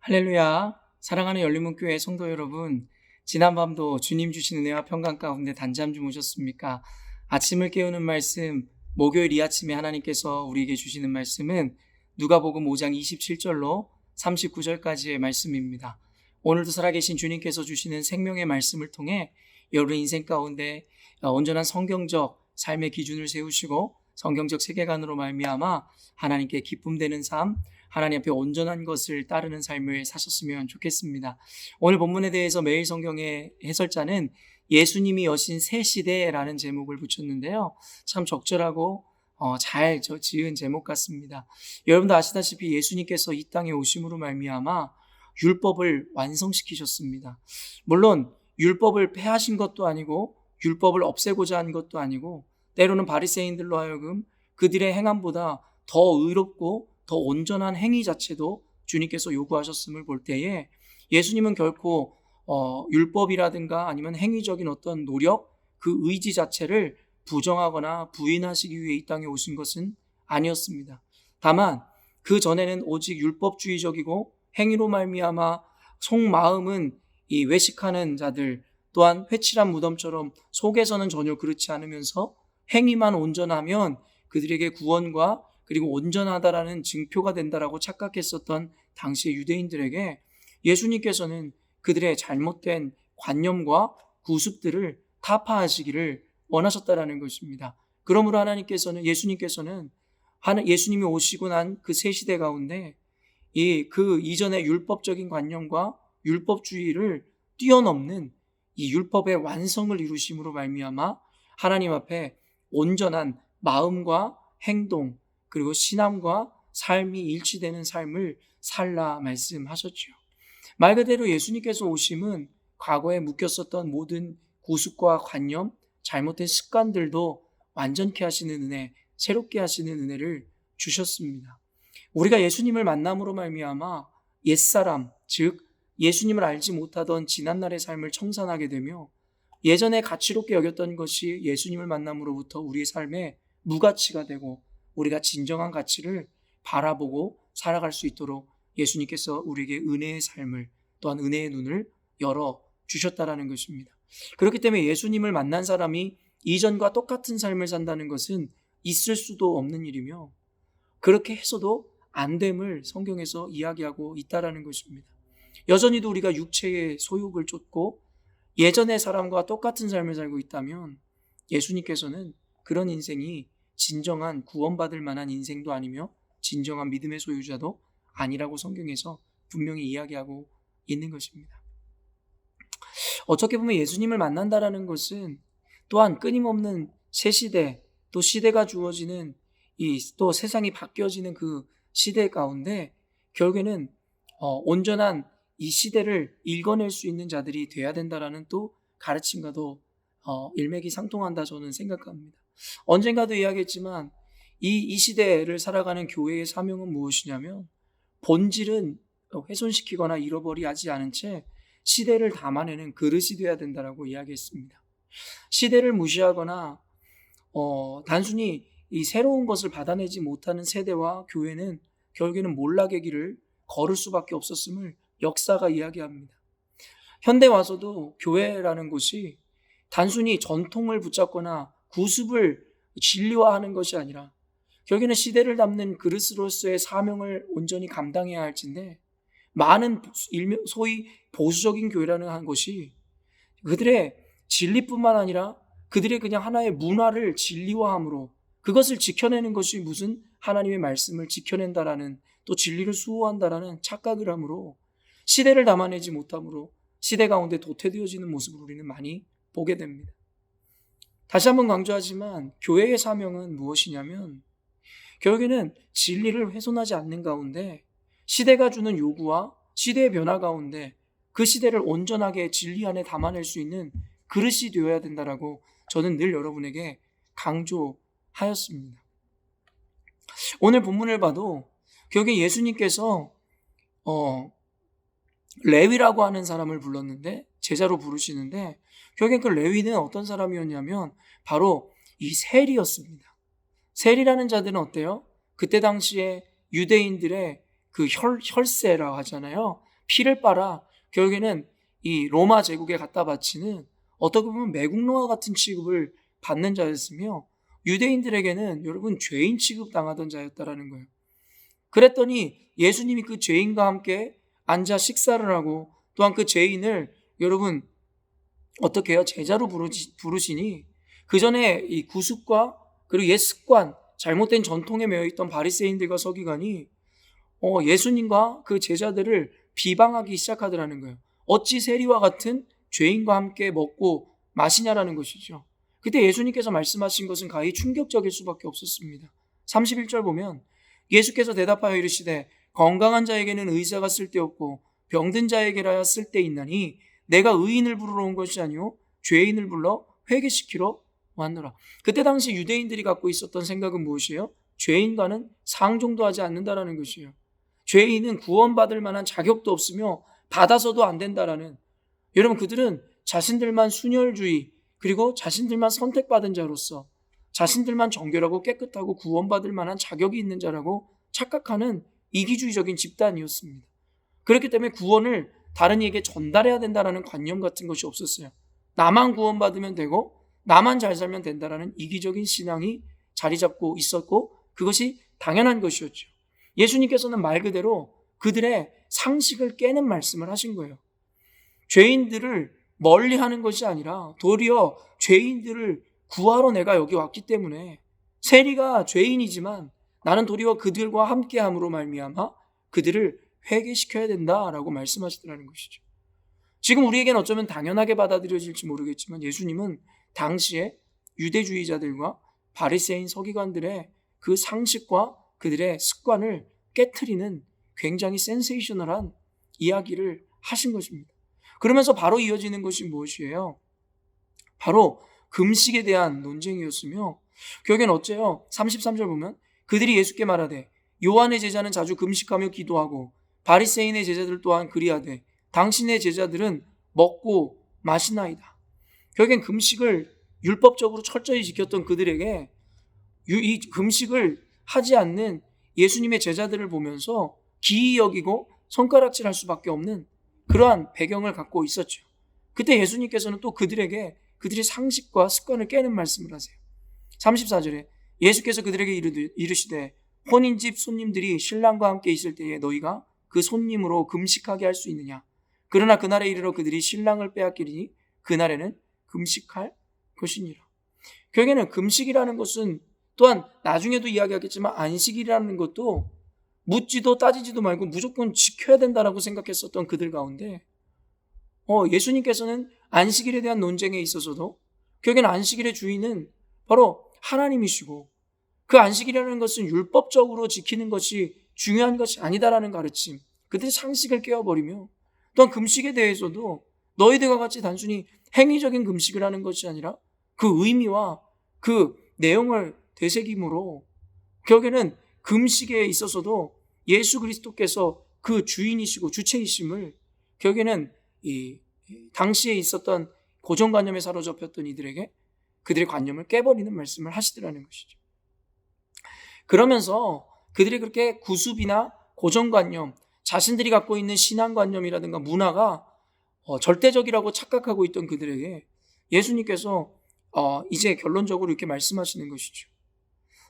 할렐루야. 사랑하는 열린문교회 성도 여러분, 지난밤도 주님 주신 은혜와 평강 가운데 단잠 주무셨습니까? 아침을 깨우는 말씀, 목요일 이 아침에 하나님께서 우리에게 주시는 말씀은 누가복음 5장 27절로 39절까지의 말씀입니다. 오늘도 살아계신 주님께서 주시는 생명의 말씀을 통해 여러분의 인생 가운데 온전한 성경적 삶의 기준을 세우시고 성경적 세계관으로 말미암아 하나님께 기쁨되는 삶, 하나님 앞에 온전한 것을 따르는 삶을 사셨으면 좋겠습니다. 오늘 본문에 대해서 매일 성경의 해설자는 예수님이 여신 새 시대라는 제목을 붙였는데요. 참 적절하고 잘 지은 제목 같습니다. 여러분도 아시다시피 예수님께서 이 땅에 오심으로 말미암아 율법을 완성시키셨습니다. 물론 율법을 폐하신 것도 아니고 율법을 없애고자 한 것도 아니고 때로는 바리새인들로 하여금 그들의 행함보다 더 의롭고 더 온전한 행위 자체도 주님께서 요구하셨음을 볼 때에 예수님은 결코 율법이라든가 아니면 행위적인 어떤 노력, 그 의지 자체를 부정하거나 부인하시기 위해 이 땅에 오신 것은 아니었습니다. 다만 그 전에는 오직 율법주의적이고 행위로 말미암아 속마음은 이 외식하는 자들, 또한 회칠한 무덤처럼 속에서는 전혀 그렇지 않으면서 행위만 온전하면 그들에게 구원과 그리고 온전하다라는 증표가 된다라고 착각했었던 당시의 유대인들에게 예수님께서는 그들의 잘못된 관념과 구습들을 타파하시기를 원하셨다라는 것입니다. 그러므로 예수님께서는 예수님이 오시고 난 그 새 시대 가운데 그 이전의 율법적인 관념과 율법주의를 뛰어넘는 이 율법의 완성을 이루심으로 말미암아 하나님 앞에 온전한 마음과 행동 그리고 신앙과 삶이 일치되는 삶을 살라 말씀하셨죠. 말 그대로 예수님께서 오심은 과거에 묶였었던 모든 구습과 관념, 잘못된 습관들도 완전케 하시는 은혜, 새롭게 하시는 은혜를 주셨습니다. 우리가 예수님을 만남으로 말미암아 옛사람, 즉 예수님을 알지 못하던 지난날의 삶을 청산하게 되며 예전에 가치롭게 여겼던 것이 예수님을 만남으로부터 우리의 삶에 무가치가 되고 우리가 진정한 가치를 바라보고 살아갈 수 있도록 예수님께서 우리에게 은혜의 삶을 또한 은혜의 눈을 열어 주셨다라는 것입니다. 그렇기 때문에 예수님을 만난 사람이 이전과 똑같은 삶을 산다는 것은 있을 수도 없는 일이며 그렇게 해서도 안 됨을 성경에서 이야기하고 있다라는 것입니다. 여전히도 우리가 육체의 소욕을 쫓고 예전의 사람과 똑같은 삶을 살고 있다면 예수님께서는 그런 인생이 진정한 구원받을 만한 인생도 아니며 진정한 믿음의 소유자도 아니라고 성경에서 분명히 이야기하고 있는 것입니다. 어떻게 보면 예수님을 만난다라는 것은 또한 끊임없는 새 시대, 또 시대가 주어지는 또 세상이 바뀌어지는 그 시대 가운데 결국에는 온전한 이 시대를 읽어낼 수 있는 자들이 돼야 된다라는 또 가르침과도 일맥이상통한다 저는 생각합니다. 언젠가도 이야기했지만 이 시대를 살아가는 교회의 사명은 무엇이냐면 본질은 훼손시키거나 잃어버리지 않은 채 시대를 담아내는 그릇이 되어야 된다라고 이야기했습니다. 시대를 무시하거나 단순히 이 새로운 것을 받아내지 못하는 세대와 교회는 결국에는 몰락의 길을 걸을 수밖에 없었음을 역사가 이야기합니다. 현대 와서도 교회라는 곳이 단순히 전통을 붙잡거나 구습을 진리화하는 것이 아니라 결국에는 시대를 담는 그릇으로서의 사명을 온전히 감당해야 할진데 많은 소위 보수적인 교회라는 한 것이 그들의 진리뿐만 아니라 그들의 그냥 하나의 문화를 진리화함으로 그것을 지켜내는 것이 무슨 하나님의 말씀을 지켜낸다라는 또 진리를 수호한다라는 착각을 함으로 시대를 담아내지 못함으로 시대 가운데 도태되어지는 모습을 우리는 많이 보게 됩니다. 다시 한번 강조하지만 교회의 사명은 무엇이냐면 결국에는 진리를 훼손하지 않는 가운데 시대가 주는 요구와 시대의 변화 가운데 그 시대를 온전하게 진리 안에 담아낼 수 있는 그릇이 되어야 된다라고 저는 늘 여러분에게 강조하였습니다. 오늘 본문을 봐도 결국에 예수님께서 레위라고 하는 사람을 불렀는데 제자로 부르시는데 결국엔 그 레위는 어떤 사람이었냐면 바로 이 세리였습니다. 세리라는 자들은 어때요? 그때 당시에 유대인들의 그 혈세라고 하잖아요. 피를 빨아 결국에는 이 로마 제국에 갖다 바치는 어떻게 보면 매국노와 같은 취급을 받는 자였으며 유대인들에게는 여러분 죄인 취급당하던 자였다라는 거예요. 그랬더니 예수님이 그 죄인과 함께 앉아 식사를 하고 또한 그 죄인을 여러분 어떻게 해요? 제자로 부르시니 그 전에 이 구습과 그리고 옛 습관, 잘못된 전통에 매여있던 바리새인들과 서기관이 예수님과 그 제자들을 비방하기 시작하더라는 거예요. 어찌 세리와 같은 죄인과 함께 먹고 마시냐라는 것이죠. 그때 예수님께서 말씀하신 것은 가히 충격적일 수밖에 없었습니다. 31절 보면 예수께서 대답하여 이르시되 건강한 자에게는 의사가 쓸데없고 병든 자에게라야 쓸데있나니 내가 의인을 부르러 온 것이 아니오 죄인을 불러 회개시키러 왔노라. 그때 당시 유대인들이 갖고 있었던 생각은 무엇이에요? 죄인과는 상종도 하지 않는다라는 것이에요. 죄인은 구원받을 만한 자격도 없으며 받아서도 안 된다라는, 여러분 그들은 자신들만 순혈주의 그리고 자신들만 선택받은 자로서 자신들만 정결하고 깨끗하고 구원받을 만한 자격이 있는 자라고 착각하는 이기주의적인 집단이었습니다. 그렇기 때문에 구원을 다른 이에게 전달해야 된다라는 관념 같은 것이 없었어요. 나만 구원받으면 되고 나만 잘 살면 된다라는 이기적인 신앙이 자리 잡고 있었고 그것이 당연한 것이었죠. 예수님께서는 말 그대로 그들의 상식을 깨는 말씀을 하신 거예요. 죄인들을 멀리하는 것이 아니라 도리어 죄인들을 구하러 내가 여기 왔기 때문에, 세리가 죄인이지만 나는 도리어 그들과 함께함으로 말미암아 그들을 회개시켜야 된다라고 말씀하시더라는 것이죠. 지금 우리에겐 어쩌면 당연하게 받아들여질지 모르겠지만 예수님은 당시에 유대주의자들과 바리새인 서기관들의 그 상식과 그들의 습관을 깨트리는 굉장히 센세이셔널한 이야기를 하신 것입니다. 그러면서 바로 이어지는 것이 무엇이에요? 바로 금식에 대한 논쟁이었으며 결국엔 어째요? 33절 보면 그들이 예수께 말하되 요한의 제자는 자주 금식하며 기도하고 바리새인의 제자들 또한 그리하되 당신의 제자들은 먹고 마시나이다. 결국엔 금식을 율법적으로 철저히 지켰던 그들에게 이 금식을 하지 않는 예수님의 제자들을 보면서 기이 여기고 손가락질할 수밖에 없는 그러한 배경을 갖고 있었죠. 그때 예수님께서는 또 그들에게 그들의 상식과 습관을 깨는 말씀을 하세요. 34절에 예수께서 그들에게 이르시되 혼인집 손님들이 신랑과 함께 있을 때에 너희가 그 손님으로 금식하게 할 수 있느냐? 그러나 그날에 이르러 그들이 신랑을 빼앗기리니 그날에는 금식할 것이니라. 결국에는 금식이라는 것은 또한 나중에도 이야기하겠지만 안식이라는 것도 묻지도 따지지도 말고 무조건 지켜야 된다라고 생각했었던 그들 가운데 예수님께서는 안식일에 대한 논쟁에 있어서도 결국엔 안식일의 주인은 바로 하나님이시고 그 안식이라는 것은 율법적으로 지키는 것이 중요한 것이 아니다라는 가르침, 그들의 상식을 깨어버리며 또한 금식에 대해서도 너희들과 같이 단순히 행위적인 금식을 하는 것이 아니라 그 의미와 그 내용을 되새김으로 결국에는 금식에 있어서도 예수 그리스도께서 그 주인이시고 주체이심을 결국에는 이 당시에 있었던 고정관념에 사로잡혔던 이들에게 그들의 관념을 깨버리는 말씀을 하시더라는 것이죠. 그러면서 그들이 그렇게 구습이나 고정관념, 자신들이 갖고 있는 신앙관념이라든가 문화가 절대적이라고 착각하고 있던 그들에게 예수님께서 이제 결론적으로 이렇게 말씀하시는 것이죠.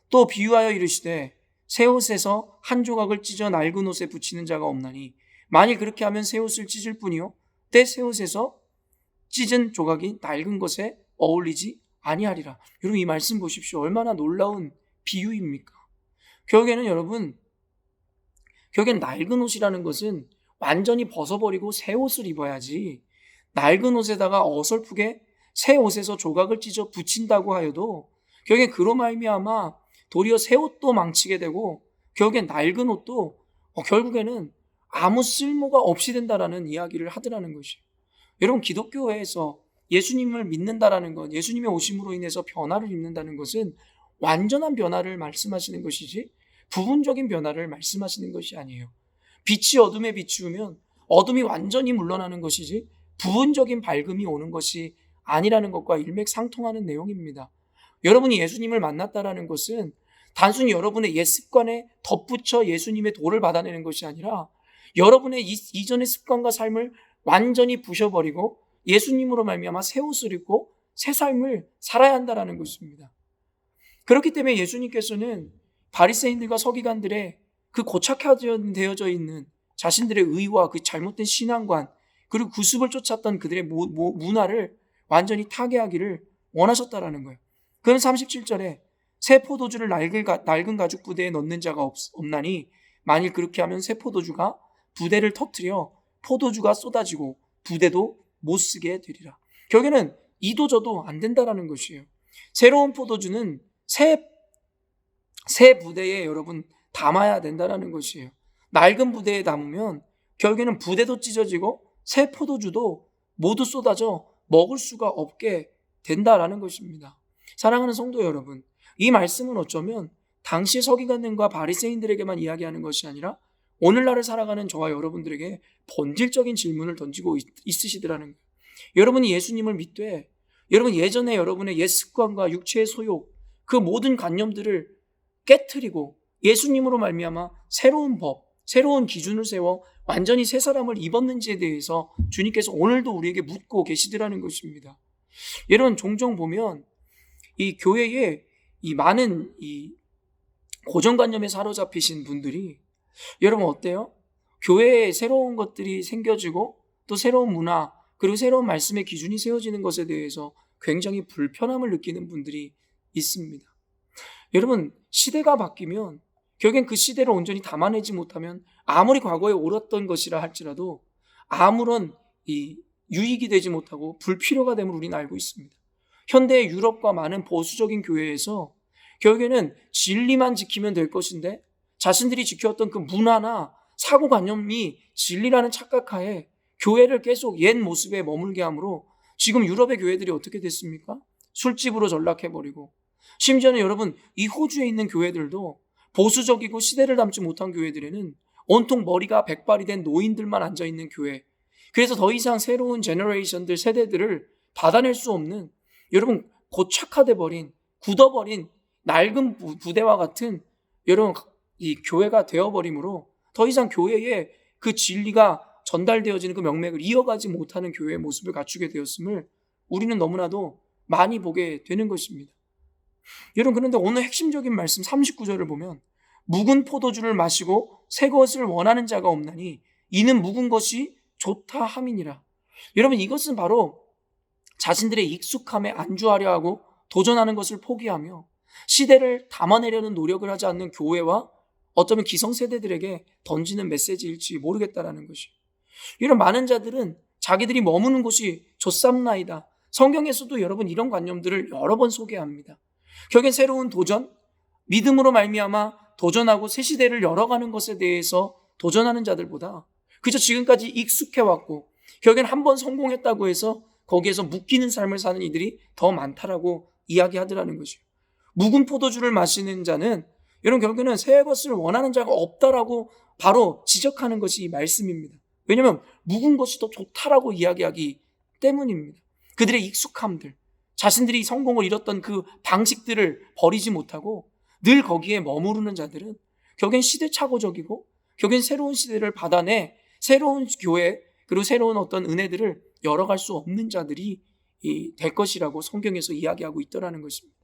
또 비유하여 이르시되 새 옷에서 한 조각을 찢어 낡은 옷에 붙이는 자가 없나니 만일 그렇게 하면 새 옷을 찢을 뿐이요 때 새 옷에서 찢은 조각이 낡은 것에 어울리지 아니하리라. 여러분 이 말씀 보십시오. 얼마나 놀라운 비유입니까? 결국에는 여러분, 결국엔 낡은 옷이라는 것은 완전히 벗어버리고 새 옷을 입어야지, 낡은 옷에다가 어설프게 새 옷에서 조각을 찢어 붙인다고 하여도 결국엔 그로 말미암아 도리어 새 옷도 망치게 되고 결국엔 낡은 옷도 결국에는 아무 쓸모가 없이 된다라는 이야기를 하더라는 것이에요. 여러분 기독교에서 예수님을 믿는다라는 것, 예수님의 오심으로 인해서 변화를 입는다는 것은 완전한 변화를 말씀하시는 것이지 부분적인 변화를 말씀하시는 것이 아니에요. 빛이 어둠에 비추면 어둠이 완전히 물러나는 것이지 부분적인 밝음이 오는 것이 아니라는 것과 일맥상통하는 내용입니다. 여러분이 예수님을 만났다라는 것은 단순히 여러분의 옛 습관에 덧붙여 예수님의 도를 받아내는 것이 아니라 여러분의 이전의 습관과 삶을 완전히 부셔버리고 예수님으로 말미암아 새 옷을 입고 새 삶을 살아야 한다는 것입니다. 그렇기 때문에 예수님께서는 바리새인들과 서기관들의 그 고착되어져 있는 자신들의 의와 그 잘못된 신앙관 그리고 구습을 쫓았던 그들의 문화를 완전히 타개하기를 원하셨다라는 거예요. 그는 37절에 새 포도주를 낡은 가죽 부대에 넣는 자가 없나니 만일 그렇게 하면 새 포도주가 부대를 터뜨려 포도주가 쏟아지고 부대도 못 쓰게 되리라. 결국에는 이도저도 안 된다라는 것이에요. 새로운 포도주는 새 부대에 여러분 담아야 된다라는 것이에요. 낡은 부대에 담으면 결국에는 부대도 찢어지고 새 포도주도 모두 쏟아져 먹을 수가 없게 된다라는 것입니다. 사랑하는 성도 여러분, 이 말씀은 어쩌면 당시 서기관들과 바리새인들에게만 이야기하는 것이 아니라 오늘날을 살아가는 저와 여러분들에게 본질적인 질문을 던지고 있으시더라는 거예요. 여러분이 예수님을 믿되 여러분 예전에 여러분의 옛 습관과 육체의 소욕 그 모든 관념들을 깨트리고 예수님으로 말미암아 새로운 법, 새로운 기준을 세워 완전히 새 사람을 입었는지에 대해서 주님께서 오늘도 우리에게 묻고 계시더라는 것입니다. 여러분 종종 보면 이 교회에 이 많은 이 고정관념에 사로잡히신 분들이 여러분 어때요? 교회에 새로운 것들이 생겨지고 또 새로운 문화 그리고 새로운 말씀의 기준이 세워지는 것에 대해서 굉장히 불편함을 느끼는 분들이 있습니다. 여러분 시대가 바뀌면 결국엔 그 시대를 온전히 담아내지 못하면 아무리 과거에 옳았던 것이라 할지라도 아무런 유익이 되지 못하고 불필요가 됨을 우리는 알고 있습니다. 현대의 유럽과 많은 보수적인 교회에서 결국에는 진리만 지키면 될 것인데 자신들이 지켜왔던 그 문화나 사고관념이 진리라는 착각하에 교회를 계속 옛 모습에 머물게 함으로 지금 유럽의 교회들이 어떻게 됐습니까? 술집으로 전락해버리고 심지어는 여러분 이 호주에 있는 교회들도 보수적이고 시대를 담지 못한 교회들에는 온통 머리가 백발이 된 노인들만 앉아있는 교회 그래서 더 이상 새로운 제너레이션들 세대들을 받아낼 수 없는 여러분 고착화돼 버린 굳어버린 낡은 부대와 같은 여러분 이 교회가 되어버림으로 더 이상 교회에 그 진리가 전달되어지는 그 명맥을 이어가지 못하는 교회의 모습을 갖추게 되었음을 우리는 너무나도 많이 보게 되는 것입니다. 여러분 그런데 오늘 핵심적인 말씀 39절을 보면 묵은 포도주를 마시고 새 것을 원하는 자가 없나니 이는 묵은 것이 좋다 함이니라. 여러분 이것은 바로 자신들의 익숙함에 안주하려 하고 도전하는 것을 포기하며 시대를 담아내려는 노력을 하지 않는 교회와 어쩌면 기성세대들에게 던지는 메시지일지 모르겠다라는 것이. 이런 많은 자들은 자기들이 머무는 곳이 좋삼나이다. 성경에서도 여러분 이런 관념들을 여러 번 소개합니다. 결국엔 새로운 도전, 믿음으로 말미암아 도전하고 새 시대를 열어가는 것에 대해서 도전하는 자들보다 그저 지금까지 익숙해왔고 결국엔 한 번 성공했다고 해서 거기에서 묶이는 삶을 사는 이들이 더 많다라고 이야기하더라는 것이에요. 묵은 포도주를 마시는 자는 여러분 결국에는 새 것을 원하는 자가 없다라고 바로 지적하는 것이 이 말씀입니다. 왜냐하면 묵은 것이 더 좋다라고 이야기하기 때문입니다. 그들의 익숙함들, 자신들이 성공을 이뤘던 그 방식들을 버리지 못하고 늘 거기에 머무르는 자들은 결국엔 시대착오적이고 결국엔 새로운 시대를 받아내 새로운 교회 그리고 새로운 어떤 은혜들을 열어갈 수 없는 자들이 될 것이라고 성경에서 이야기하고 있더라는 것입니다.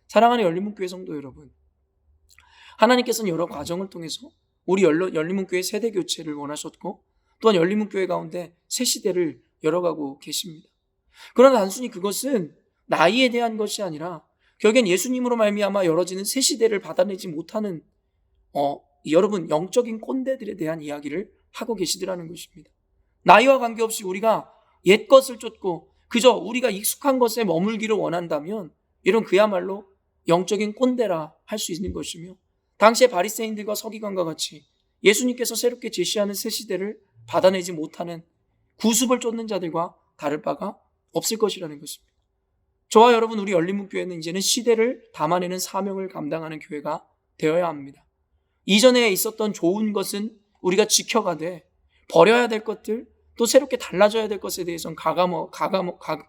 사랑하는 열린문교회 성도 여러분, 하나님께서는 여러 과정을 통해서 우리 열린문교회 세대 교체를 원하셨고 또한 열린문교회 가운데 새 시대를 열어가고 계십니다. 그러나 단순히 그것은 나이에 대한 것이 아니라 결국엔 예수님으로 말미암아 열어지는 새 시대를 받아내지 못하는 여러분 영적인 꼰대들에 대한 이야기를 하고 계시더라는 것입니다. 나이와 관계없이 우리가 옛 것을 쫓고 그저 우리가 익숙한 것에 머물기를 원한다면 이런 그야말로 영적인 꼰대라 할 수 있는 것이며 당시의 바리새인들과 서기관과 같이 예수님께서 새롭게 제시하는 새 시대를 받아내지 못하는 구습을 쫓는 자들과 다를 바가 없을 것이라는 것입니다. 저와 여러분 우리 열린문교회는 이제는 시대를 담아내는 사명을 감당하는 교회가 되어야 합니다. 이전에 있었던 좋은 것은 우리가 지켜가되 버려야 될 것들 또 새롭게 달라져야 될 것에 대해서는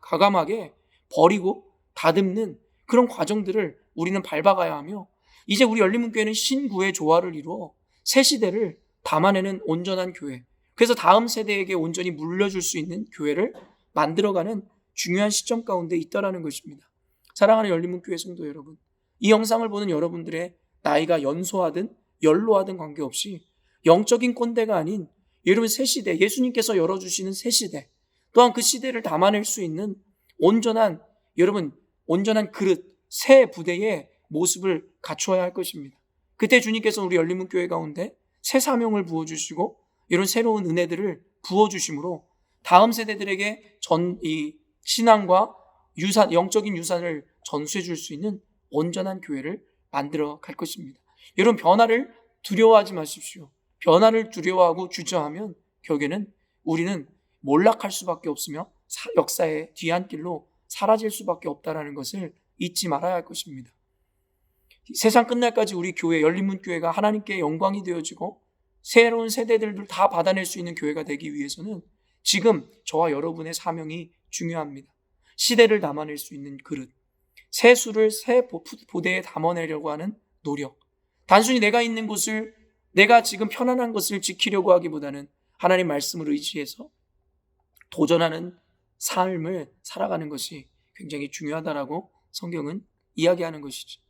가감하게 버리고 다듬는 그런 과정들을 우리는 밟아가야 하며 이제 우리 열린문교회는 신구의 조화를 이루어 새 시대를 담아내는 온전한 교회, 그래서 다음 세대에게 온전히 물려줄 수 있는 교회를 만들어가는 중요한 시점 가운데 있다라는 것입니다. 사랑하는 열린문교회 성도 여러분, 이 영상을 보는 여러분들의 나이가 연소하든 연로하든 관계없이 영적인 꼰대가 아닌 여러분 새 시대, 예수님께서 열어주시는 새 시대, 또한 그 시대를 담아낼 수 있는 온전한, 여러분 온전한 그릇, 새 부대의 모습을 갖추어야 할 것입니다. 그때 주님께서 우리 열린문교회 가운데 새 사명을 부어주시고 이런 새로운 은혜들을 부어주심으로 다음 세대들에게 이 신앙과 유산, 영적인 유산을 전수해 줄 수 있는 온전한 교회를 만들어 갈 것입니다. 여러분, 변화를 두려워하지 마십시오. 변화를 두려워하고 주저하면 결국에는 우리는 몰락할 수밖에 없으며 역사의 뒤안길로 사라질 수밖에 없다는 것을 잊지 말아야 할 것입니다. 세상 끝날까지 우리 교회, 열린문교회가 하나님께 영광이 되어지고 새로운 세대들을 다 받아낼 수 있는 교회가 되기 위해서는 지금 저와 여러분의 사명이 중요합니다. 시대를 담아낼 수 있는 그릇, 새 수를 새 보대에 담아내려고 하는 노력, 단순히 내가 있는 곳을, 내가 지금 편안한 것을 지키려고 하기보다는 하나님 말씀을 의지해서 도전하는 삶을 살아가는 것이 굉장히 중요하다라고 성경은 이야기하는 것이죠.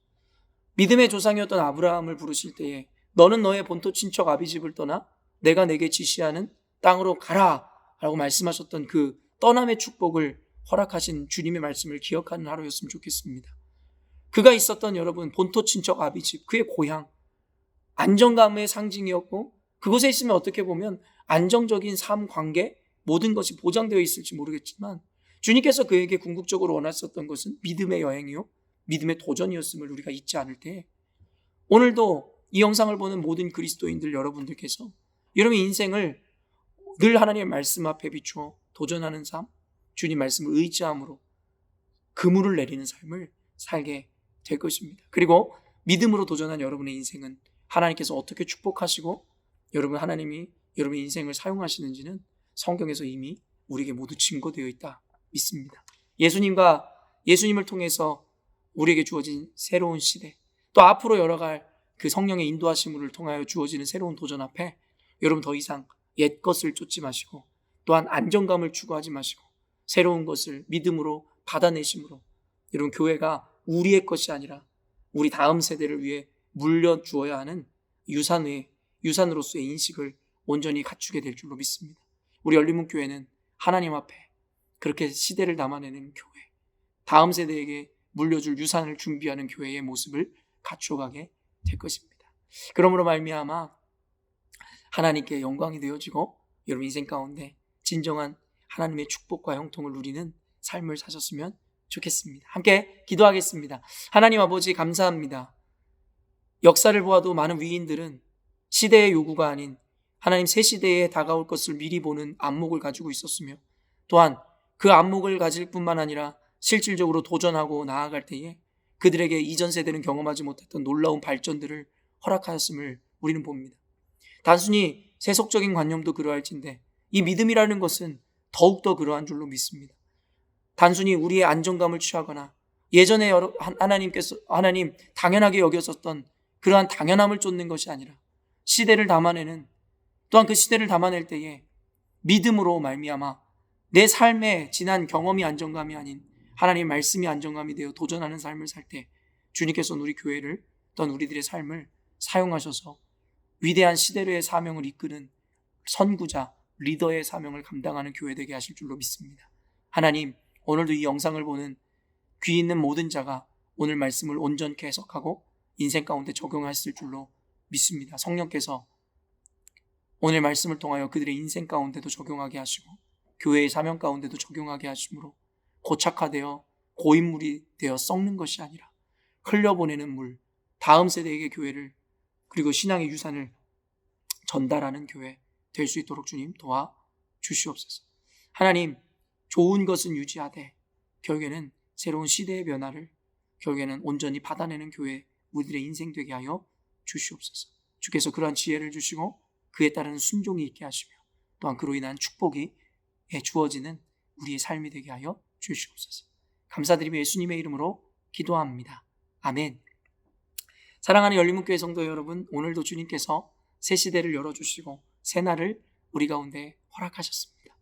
믿음의 조상이었던 아브라함을 부르실 때에 너는 너의 본토 친척 아비집을 떠나 내가 내게 지시하는 땅으로 가라 라고 말씀하셨던 그 떠남의 축복을 허락하신 주님의 말씀을 기억하는 하루였으면 좋겠습니다. 그가 있었던 여러분 본토 친척 아비집, 그의 고향, 안정감의 상징이었고 그곳에 있으면 어떻게 보면 안정적인 삶, 관계, 모든 것이 보장되어 있을지 모르겠지만 주님께서 그에게 궁극적으로 원하셨던 것은 믿음의 여행이요, 믿음의 도전이었음을 우리가 잊지 않을 때 오늘도 이 영상을 보는 모든 그리스도인들 여러분들께서 여러분의 인생을 늘 하나님의 말씀 앞에 비추어 도전하는 삶, 주님 말씀을 의지함으로 그물을 내리는 삶을 살게 될 것입니다. 그리고 믿음으로 도전한 여러분의 인생은 하나님께서 어떻게 축복하시고 하나님이 여러분의 인생을 사용하시는지는 성경에서 이미 우리에게 모두 증거되어 있다 믿습니다. 예수님을 통해서 우리에게 주어진 새로운 시대, 또 앞으로 열어갈 그 성령의 인도하심을 통하여 주어지는 새로운 도전 앞에 여러분 더 이상 옛 것을 쫓지 마시고 또한 안정감을 추구하지 마시고 새로운 것을 믿음으로 받아내심으로 여러분 교회가 우리의 것이 아니라 우리 다음 세대를 위해 물려주어야 하는 유산으로서의 인식을 온전히 갖추게 될 줄로 믿습니다. 우리 열린문교회는 하나님 앞에 그렇게 시대를 담아내는 교회, 다음 세대에게 물려줄 유산을 준비하는 교회의 모습을 갖추어가게 될 것입니다. 그러므로 말미암아 하나님께 영광이 되어지고 여러분 인생 가운데 진정한 하나님의 축복과 형통을 누리는 삶을 사셨으면 좋겠습니다. 함께 기도하겠습니다. 하나님 아버지 감사합니다. 역사를 보아도 많은 위인들은 시대의 요구가 아닌 하나님 새 시대에 다가올 것을 미리 보는 안목을 가지고 있었으며 또한 그 안목을 가질 뿐만 아니라 실질적으로 도전하고 나아갈 때에 그들에게 이전 세대는 경험하지 못했던 놀라운 발전들을 허락하였음을 우리는 봅니다. 단순히 세속적인 관념도 그러할진데 이 믿음이라는 것은 더욱더 그러한 줄로 믿습니다. 단순히 우리의 안정감을 취하거나 예전에 하나님 당연하게 여겼었던 그러한 당연함을 쫓는 것이 아니라 시대를 담아내는, 또한 그 시대를 담아낼 때에 믿음으로 말미암아 내 삶의 지난 경험이 안정감이 아닌 하나님의 말씀이 안정감이 되어 도전하는 삶을 살 때 주님께서는 우리 교회를, 또한 우리들의 삶을 사용하셔서 위대한 시대의 사명을 이끄는 선구자, 리더의 사명을 감당하는 교회 되게 하실 줄로 믿습니다. 하나님, 오늘도 이 영상을 보는 귀 있는 모든 자가 오늘 말씀을 온전케 해석하고 인생 가운데 적용했을 줄로 믿습니다. 성령께서 오늘 말씀을 통하여 그들의 인생 가운데도 적용하게 하시고 교회의 사명 가운데도 적용하게 하심으로 고착화되어 고인물이 되어 썩는 것이 아니라 흘려보내는 물, 다음 세대에게 교회를, 그리고 신앙의 유산을 전달하는 교회 될 수 있도록 주님 도와 주시옵소서. 하나님, 좋은 것은 유지하되 결국에는 새로운 시대의 변화를 결국에는 온전히 받아내는 교회, 우리들의 인생 되게 하여 주시옵소서. 주께서 그러한 지혜를 주시고 그에 따른 순종이 있게 하시며 또한 그로 인한 축복이 주어지는 우리의 삶이 되게 하여 주시옵소서. 감사드리며 예수님의 이름으로 기도합니다. 아멘. 사랑하는 열린문교회 성도 여러분, 오늘도 주님께서 새 시대를 열어주시고 새 날을 우리 가운데 허락하셨습니다.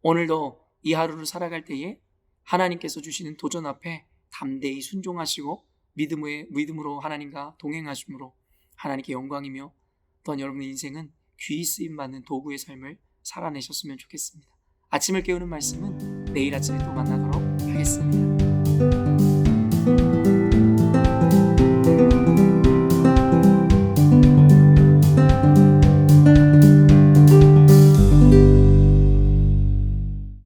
오늘도 이 하루를 살아갈 때에 하나님께서 주시는 도전 앞에 담대히 순종하시고 믿음으로 하나님과 동행하심으로 하나님께 영광이며 또한 여러분의 인생은 귀히 쓰임받는 도구의 삶을 살아내셨으면 좋겠습니다. 아침을 깨우는 말씀은 내일 아침에 또 만나도록 하겠습니다.